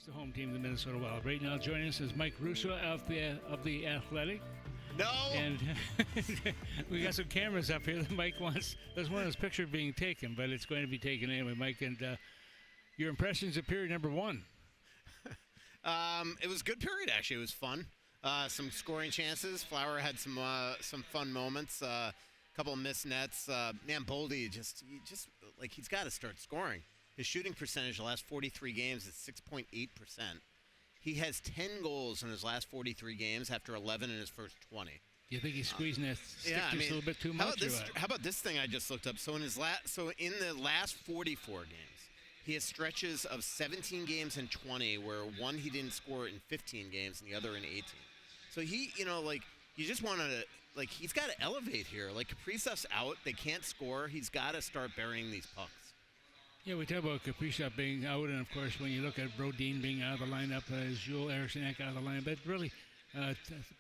the home team, the Minnesota Wild. Right now, joining us is Mike Russo of the Athletic. No. And we got some cameras up here that Mike wants. There's one of his picture being taken, but it's going to be taken anyway, Mike. And your impressions of period number one? It was a good period, actually. It was fun. Some scoring chances. Flower had some fun moments. A couple of missed nets. Man, Boldy just he's got to start scoring. His shooting percentage the last 43 games is 6.8%. He has 10 goals in his last 43 games after 11 in his first 20. Do you think he's squeezing that stick a little bit too much? How about this thing I just looked up? So in the last 44 games, he has stretches of 17 games and 20, where one he didn't score in 15 games and the other in 18. So he, you just want to, he's got to elevate here. Kaprizov's out. They can't score. He's got to start burying these pucks. Yeah, we talk about Kaprizov being out, and of course, when you look at Brodin being out of the lineup, Joel Eriksson out of the lineup, that really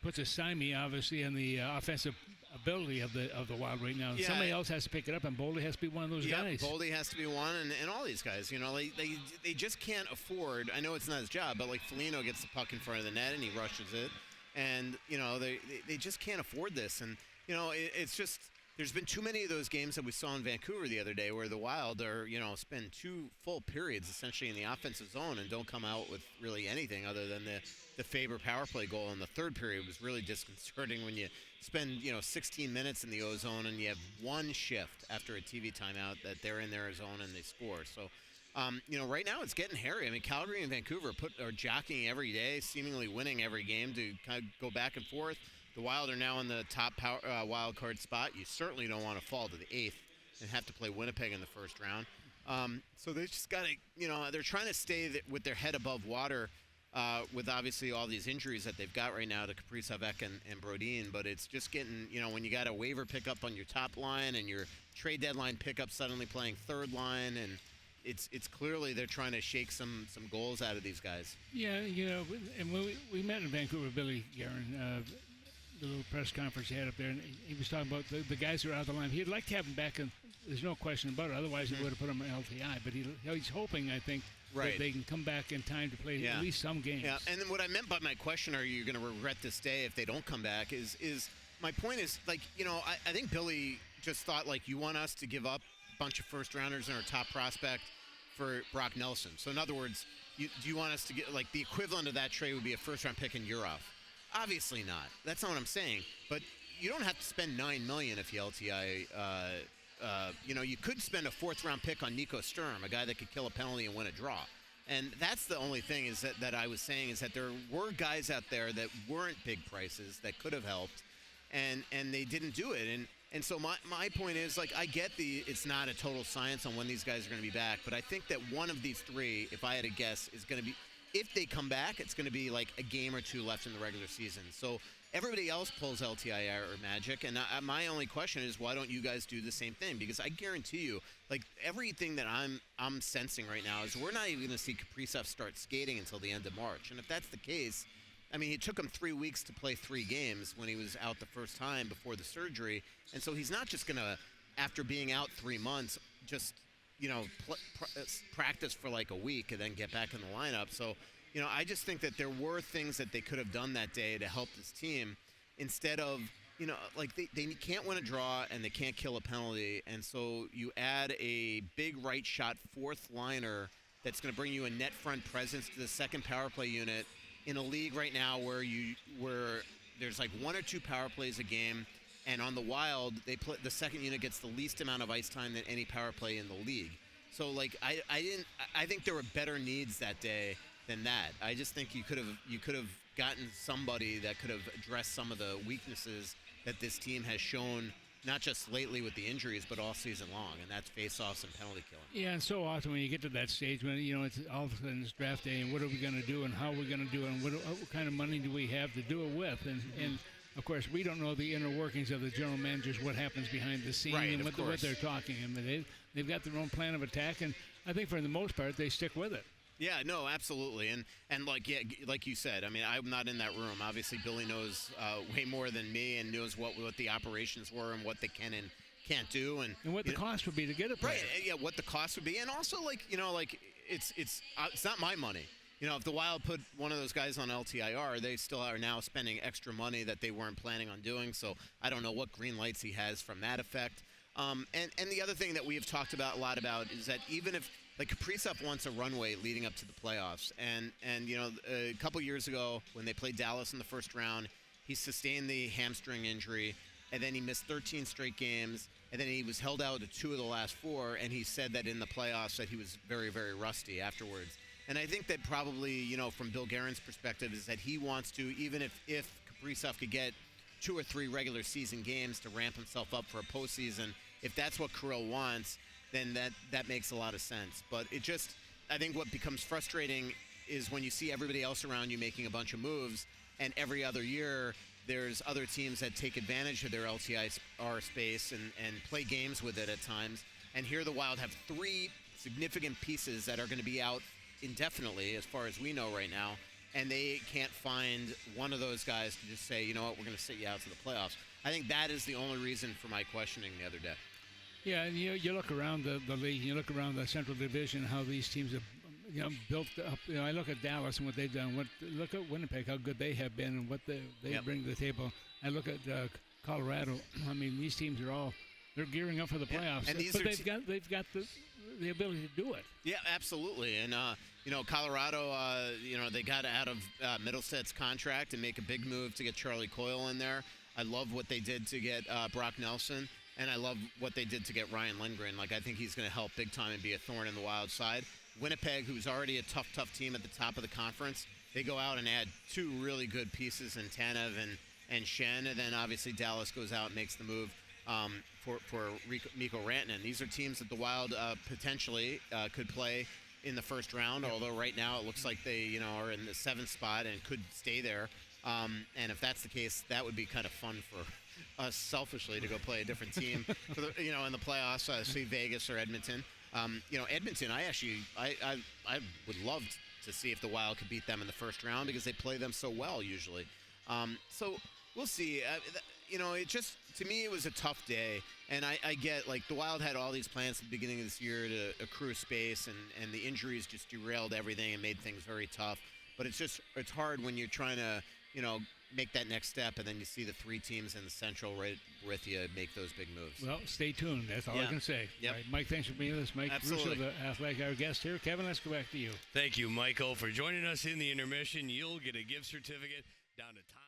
puts a stymie, obviously, on the offensive ability of the Wild right now. Yeah. Somebody else has to pick it up, and Boldy has to be one of those guys. Yeah, Boldy has to be one, and all these guys. They just can't afford. I know it's not his job, but Foligno gets the puck in front of the net and he rushes it, and they just can't afford this. And it's just. There's been too many of those games that we saw in Vancouver the other day where the Wild are, spend 2 full periods essentially in the offensive zone and don't come out with really anything other than the Faber power play goal. And the third period was really disconcerting when you spend, 16 minutes in the O zone and you have one shift after a TV timeout that they're in their zone and they score. So, right now it's getting hairy. I mean, Calgary and Vancouver are jockeying every day, seemingly winning every game to kind of go back and forth. The Wild are now in the top wild card spot. You certainly don't want to fall to the 8th and have to play Winnipeg in the first round. So they just got to, they're trying to stay with their head above water with obviously all these injuries that they've got right now to Kaprizov and Brodin. But it's just getting, when you got a waiver pickup on your top line and your trade deadline pickup suddenly playing third line, and it's clearly they're trying to shake some goals out of these guys. Yeah, and we met in Vancouver, Billy Guerin, the little press conference he had up there, and he was talking about the guys who are out of the line. He'd like to have them back, and there's no question about it. Otherwise, he would have put them in LTI. But he's hoping, I think, that they can come back in time to play at least some games. Yeah, and then what I meant by my question, are you going to regret this day if they don't come back, is my point is, I think Billy just thought, you want us to give up a bunch of first-rounders and our top prospect for Brock Nelson. So, in other words, do you want us to get, the equivalent of that trade would be a first-round pick in Urov? Obviously not. That's not what I'm saying. But you don't have to spend $9 million if you LTI. You could spend a 4th-round pick on Nico Sturm, a guy that could kill a penalty and win a draw. And that's the only thing is that I was saying is that there were guys out there that weren't big prices that could have helped, and they didn't do it. And so my point is, I get it's not a total science on when these guys are going to be back, but I think that one of these 3, if I had to guess, is going to be. If they come back, it's going to be a game or 2 left in the regular season. So everybody else pulls LTIR or Magic, and my only question is, why don't you guys do the same thing? Because I guarantee you, everything that I'm sensing right now is we're not even going to see Kaprizov start skating until the end of March. And if that's the case, I mean, it took him 3 weeks to play 3 games when he was out the first time before the surgery, and so he's not just going to, after being out 3 months, just practice for a week and then get back in the lineup. So, I just think that there were things that they could have done that day to help this team instead of, they can't win a draw and they can't kill a penalty. And so you add a big right shot 4th liner that's going to bring you a net front presence to the second power play unit in a league right now where there's 1 or 2 power plays a game. And on the Wild, the second unit gets the least amount of ice time than any power play in the league. So, I think there were better needs that day than that. I just think you could have gotten somebody that could have addressed some of the weaknesses that this team has shown, not just lately with the injuries, but all season long, and that's face-offs and penalty killing. Yeah, and so often when you get to that stage, when it's all of a sudden it's draft day, and what are we going to do, and how are we going to do it, and what kind of money do we have to do it with, and of course, we don't know the inner workings of the general managers, what happens behind the scene, right, and what they're talking. I mean, they've got their own plan of attack, and I think for the most part, they stick with it. Yeah, no, absolutely. And like you said, I mean, I'm not in that room. Obviously, Billy knows way more than me and knows what the operations were and what they can and can't do. And what the cost would be to get a player. Right, yeah, what the cost would be. And also, it's not my money. if the Wild put one of those guys on LTIR, they still are now spending extra money that they weren't planning on doing. So I don't know what green lights he has from that effect. And the other thing that we have talked about a lot about is that even if like Kaprizov wants a runway leading up to the playoffs, and a couple years ago when they played Dallas in the first round, he sustained the hamstring injury, and then he missed 13 straight games, and then he was held out to 2 of the last 4, and he said that in the playoffs that he was very, very rusty afterwards. And I think that probably, from Bill Guerin's perspective, is that he wants to, even if Kaprizov could get 2 or 3 regular season games to ramp himself up for a postseason, if that's what Kirill wants, then that makes a lot of sense. But I think what becomes frustrating is when you see everybody else around you making a bunch of moves, and every other year there's other teams that take advantage of their LTIR space and play games with it at times. And here the Wild have 3 significant pieces that are going to be out indefinitely, as far as we know right now, and they can't find one of those guys to just say, you know what, we're going to sit you out to the playoffs. I think that is the only reason for my questioning the other day. Yeah, and you look around the league, you look around the Central Division, how these teams have built up. I look at Dallas and what they've done. Look at Winnipeg, how good they have been, and what they bring to the table. I look at Colorado. I mean, these teams are they're gearing up for the playoffs. And they've got the ability to do it. Yeah, absolutely. And Colorado, they got out of Middlestead's contract and make a big move to get Charlie Coyle in there. I love what they did to get Brock Nelson, and I love what they did to get Ryan Lindgren. Like, I think he's going to help big time and be a thorn in the Wild side. Winnipeg, who's already a tough team at the top of the conference, they go out and add 2 really good pieces in Tanev and Shen, and then obviously Dallas goes out and makes the move for Mikko Rantanen. These are teams that the Wild potentially could play in the first round, although right now it looks like they are in the 7th spot and could stay there. And if that's the case, that would be kind of fun for us selfishly to go play a different team for the, in the playoffs, see Vegas or Edmonton. Edmonton, I would love to see if the Wild could beat them in the first round because they play them so well usually. So we'll see. It just, to me, it was a tough day. And I get, like, the Wild had all these plans at the beginning of this year to accrue space, and the injuries just derailed everything and made things very tough. But it's hard when you're trying to, make that next step, and then you see the 3 teams in the Central right with you make those big moves. Well, stay tuned. That's all I can say. Yep. All right, Mike, thanks for being with us. Mike Russo of The Athletic, our guest here. Kevin, let's go back to you. Thank you, Michael, for joining us in the intermission. You'll get a gift certificate down to Tom.